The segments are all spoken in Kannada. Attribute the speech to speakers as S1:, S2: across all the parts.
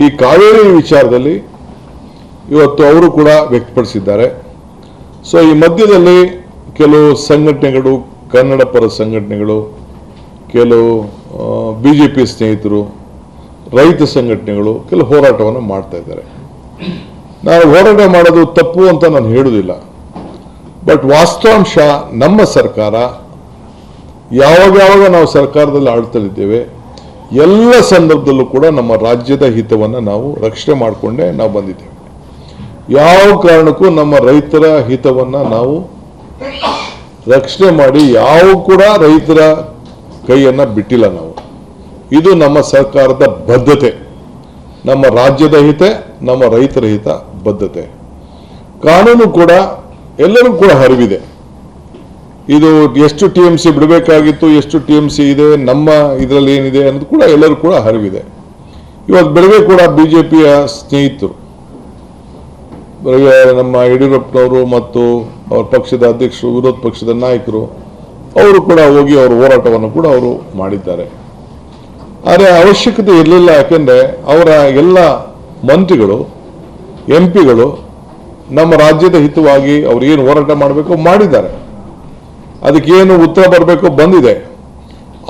S1: ಈ ಕಾವೇರಿ ವಿಚಾರದಲ್ಲಿ ಇವತ್ತು ಅವರು ಕೂಡ ವ್ಯಕ್ತಪಡಿಸಿದ್ದಾರೆ. ಸೊ ಈ ಮಧ್ಯದಲ್ಲಿ ಕೆಲವು ಸಂಘಟನೆಗಳು, ಕನ್ನಡ ಪರ ಸಂಘಟನೆಗಳು, ಕೆಲವು ಬಿಜೆಪಿ ಸ್ನೇಹಿತರು, ರೈತ ಸಂಘಟನೆಗಳು ಕೆಲವು ಹೋರಾಟವನ್ನು ಮಾಡ್ತಾ ಇದ್ದಾರೆ. ನಾನು ಹೋರಾಟ ಮಾಡೋದು ತಪ್ಪು ಅಂತ ನಾನು ಹೇಳುವುದಿಲ್ಲ. ಬಟ್ ವಾಸ್ತವಾಂಶ ನಮ್ಮ ಸರ್ಕಾರ ಯಾವಾಗ ನಾವು ಸರ್ಕಾರದಲ್ಲಿ ಆಳ್ತಲಿದ್ದೇವೆ, ಎಲ್ಲ ಸಂದರ್ಭದಲ್ಲೂ ಕೂಡ ನಮ್ಮ ರಾಜ್ಯದ ಹಿತವನ್ನು ನಾವು ರಕ್ಷಣೆ ಮಾಡಿಕೊಂಡೇ ನಾವು ಬಂದಿದ್ದೇವೆ. ಯಾವ ಕಾರಣಕ್ಕೂ ನಮ್ಮ ರೈತರ ಹಿತವನ್ನು ನಾವು ರಕ್ಷಣೆ ಮಾಡಿ ಯಾವ ಕೂಡ ರೈತರ ಕೈಯನ್ನು ಬಿಟ್ಟಿಲ್ಲ ನಾವು. ಇದು ನಮ್ಮ ಸರ್ಕಾರದ ಬದ್ಧತೆ, ನಮ್ಮ ರಾಜ್ಯದ ಹಿತ, ನಮ್ಮ ರೈತರ ಹಿತ ಬದ್ಧತೆ. ಕಾನೂನು ಕೂಡ ಎಲ್ಲರೂ ಕೂಡ ಹರಿವಿದೆ. ಇದು ಎಷ್ಟು TMC ಬಿಡಬೇಕಾಗಿತ್ತು, ಎಷ್ಟು TMC ಇದೆ, ನಮ್ಮ ಇದರಲ್ಲಿ ಏನಿದೆ ಅನ್ನೋದು ಕೂಡ ಎಲ್ಲರೂ ಕೂಡ ಹರಿವಿದೆ. ಇವತ್ತು ಬೆಳಗ್ಗೆ ಕೂಡ ಬಿಜೆಪಿಯ ಸ್ನೇಹಿತರು, ನಮ್ಮ ಯಡಿಯೂರಪ್ಪನವರು ಮತ್ತು ಅವರ ಪಕ್ಷದ ಅಧ್ಯಕ್ಷರು, ವಿರೋಧ ಪಕ್ಷದ ನಾಯಕರು, ಅವರು ಕೂಡ ಹೋಗಿ ಅವರ ಹೋರಾಟವನ್ನು ಕೂಡ ಅವರು ಮಾಡಿದ್ದಾರೆ. ಆದರೆ ಅವಶ್ಯಕತೆ ಇರಲಿಲ್ಲ. ಯಾಕೆಂದರೆ ಅವರ ಎಲ್ಲ ಮಂತ್ರಿಗಳು, MP ಗಳು ನಮ್ಮ ರಾಜ್ಯದ ಹಿತವಾಗಿ ಅವ್ರು ಏನು ಹೋರಾಟ ಮಾಡಬೇಕು ಮಾಡಿದ್ದಾರೆ. ಅದಕ್ಕೇನು ಉತ್ತರ ಬರಬೇಕು ಬಂದಿದೆ.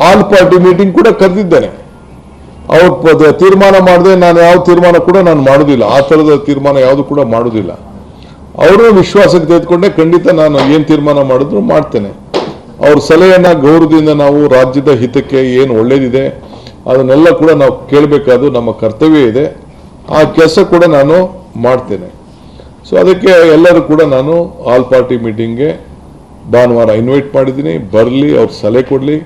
S1: ಆಲ್ ಪಾರ್ಟಿ ಮೀಟಿಂಗ್ ಕೂಡ ಕರೆದಿದ್ದೇನೆ. ಅವ್ರು ತೀರ್ಮಾನ ಮಾಡದೆ ನಾನು ಯಾವ ತೀರ್ಮಾನ ಕೂಡ ನಾನು ಮಾಡೋದಿಲ್ಲ. ಆ ಥರದ ತೀರ್ಮಾನ ಯಾವುದು ಕೂಡ ಮಾಡೋದಿಲ್ಲ. ಅವರು ವಿಶ್ವಾಸಕ್ಕೆ ತೆಗೆದುಕೊಂಡೆ ಖಂಡಿತ ನಾನು ಏನು ತೀರ್ಮಾನ ಮಾಡಿದ್ರು ಮಾಡ್ತೇನೆ. ಅವ್ರ ಸಲಹೆಯನ್ನು ಗೌರವದಿಂದ ನಾವು ರಾಜ್ಯದ ಹಿತಕ್ಕೆ ಏನು ಒಳ್ಳೇದಿದೆ ಅದನ್ನೆಲ್ಲ ಕೂಡ ನಾವು ಕೇಳಬೇಕಾದ್ದು ನಮ್ಮ ಕರ್ತವ್ಯ ಇದೆ. ಆ ಕೆಲಸ ಕೂಡ ನಾನು ಮಾಡ್ತೇನೆ. ಸೊ ಅದಕ್ಕೆ ಎಲ್ಲರೂ ಕೂಡ ನಾನು ಆಲ್ ಪಾರ್ಟಿ ಮೀಟಿಂಗ್ಗೆ ಭಾನುವಾರ ಇನ್ವೈಟ್ ಮಾಡಿದ್ದೀನಿ. ಬರಲಿ, ಅವ್ರ ಸಲಹೆ ಕೊಡಲಿ.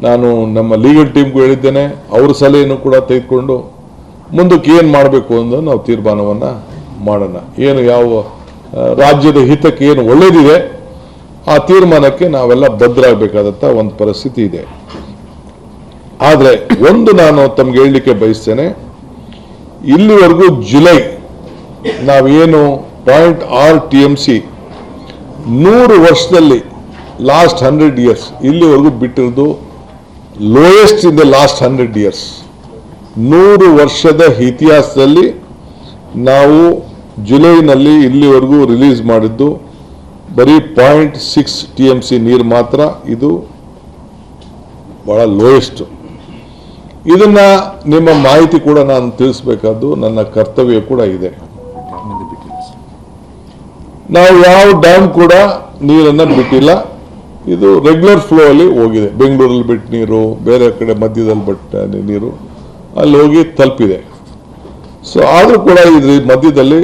S1: ನಾನು ನಮ್ಮ ಲೀಗಲ್ ಟೀಮ್ಗೂ ಹೇಳಿದ್ದೇನೆ, ಅವ್ರ ಸಲಹೆಯನ್ನು ಕೂಡ ತೆಗೆದುಕೊಂಡು ಮುಂದಕ್ಕೆ ಏನು ಮಾಡಬೇಕು ಅಂತ ನಾವು ತೀರ್ಮಾನವನ್ನು ಮಾಡೋಣ. ಏನು ಯಾವ ರಾಜ್ಯದ ಹಿತಕ್ಕೆ ಏನು ಒಳ್ಳೇದಿದೆ ಆ ತೀರ್ಮಾನಕ್ಕೆ ನಾವೆಲ್ಲ ಬದ್ಧರಾಗಬೇಕಾದಂಥ ಒಂದು ಪರಿಸ್ಥಿತಿ ಇದೆ. ಆದರೆ ಒಂದು ನಾನು ತಮ್ಗೆ ಹೇಳಲಿಕ್ಕೆ ಬಯಸ್ತೇನೆ, ಇಲ್ಲಿವರೆಗೂ ಜುಲೈ ನಾವೇನು 0.6 TMC 100 ವರ್ಷದಲ್ಲಿ ಲಾಸ್ಟ್ 100 years ಇಲ್ಲಿವರೆಗೂ ಬಿಟ್ಟಿರೋದು lowest in the last 100 years. 100 ವರ್ಷದ ಇತಿಹಾಸದಲ್ಲಿ ನಾವು ಜುಲೈನಲ್ಲಿ ಇಲ್ಲಿವರೆಗೂ ರಿಲೀಸ್ ಮಾಡಿದ್ದು ಬರೀ 0.6 TMC ನೀರು ಮಾತ್ರ. ಇದು ಬಹಳ ಲೋಯೆಸ್ಟ್. ಇದನ್ನ ನಿಮ್ಮ ಮಾಹಿತಿ ಕೂಡ ನಾನು ತಿಳಿಸಬೇಕಾದ್ದು ನನ್ನ ಕರ್ತವ್ಯ ಕೂಡ ಇದೆ. ನಾವು ಯಾವ ಡ್ಯಾಮ್ ಕೂಡ ನೀರನ್ನು ಬಿಟ್ಟಿಲ್ಲ. ಇದು ರೆಗ್ಯುಲರ್ ಫ್ಲೋ ಅಲ್ಲಿ ಹೋಗಿದೆ. ಬೆಂಗಳೂರಲ್ಲಿ ಬಿಟ್ಟ ನೀರು, ಬೇರೆ ಕಡೆ ಮಧ್ಯದಲ್ಲಿ ಬಿಟ್ಟ ನೀರು ಅಲ್ಲಿ ಹೋಗಿ ತಲುಪಿದೆ. ಸೊ ಆದರೂ ಕೂಡ ಇದ್ರ ಮಧ್ಯದಲ್ಲಿ